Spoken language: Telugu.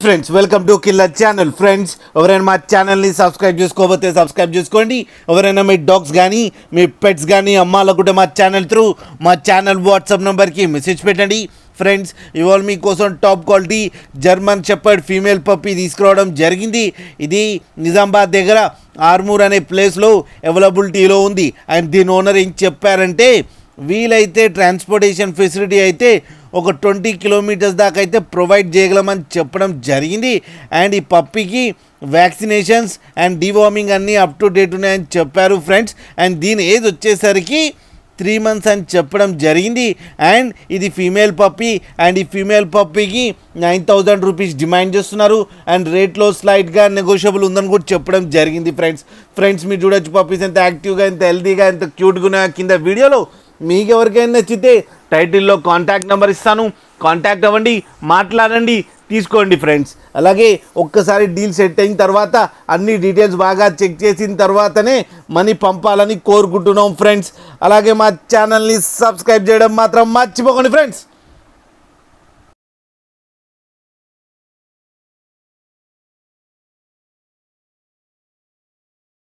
Friends welcome to killer channel. Friends ఎవరైనా మా ఛానల్ని సబ్స్క్రైబ్ చేసుకోకపోతే సబ్స్క్రైబ్ చేసుకోండి. ఎవరైనా మీ డాగ్స్ కానీ మీ పెట్స్ కానీ అమ్మాలనుకుంటే మా ఛానల్ త్రూ మా ఛానల్ వాట్సాప్ నెంబర్కి మెసేజ్ పెట్టండి. ఫ్రెండ్స్ ఇవాళ మీకోసం top quality German shepherd female puppy తీసుకురావడం జరిగింది. ఇది నిజామాబాద్ దగ్గర ఆర్మూర్ అనే ప్లేస్లో అవైలబిలిటీలో ఉంది. అండ్ దీని ఓనర్ ఏం చెప్పారంటే వీలైతే ట్రాన్స్పోర్టేషన్ ఫెసిలిటీ అయితే ఒక 20 కిలోమీటర్స్ దాకా అయితే ప్రొవైడ్ చేయగలమని చెప్పడం జరిగింది. అండ్ ఈ పప్పీకి వ్యాక్సినేషన్స్ అండ్ డివార్మింగ్ అన్నీ అప్ టు డేట్ ఉన్నాయని చెప్పారు ఫ్రెండ్స్. అండ్ దీని ఏజ్ వచ్చేసరికి 3 months అని చెప్పడం జరిగింది. అండ్ ఇది ఫీమేల్ పప్పీ. అండ్ ఈ ఫీమేల్ పప్పీకి 9,000 రూపీస్ డిమాండ్ చేస్తున్నారు. అండ్ రేట్లో స్లైట్గా నెగోషియబుల్ ఉందని కూడా చెప్పడం జరిగింది. ఫ్రెండ్స్ మీరు చూడొచ్చు పప్పీస్ ఎంత యాక్టివ్గా, ఎంత హెల్తీగా, ఎంత క్యూట్గా ఉన్నాయో కింద వీడియోలో. మీకు ఎవరికైనా నచ్చితే టైటిల్లో కాంటాక్ట్ నెంబర్ ఇస్తాను, కాంటాక్ట్ అవ్వండి, మాట్లాడండి, తీసుకోండి ఫ్రెండ్స్. అలాగే ఒక్కసారి డీల్ సెట్ అయిన తర్వాత అన్ని డీటెయిల్స్ బాగా చెక్ చేసిన తర్వాతనే మనీ పంపాలని కోరుకుంటున్నాం ఫ్రెండ్స్. అలాగే మా ఛానల్ని సబ్స్క్రైబ్ చేయడం మాత్రం మర్చిపోకండి ఫ్రెండ్స్.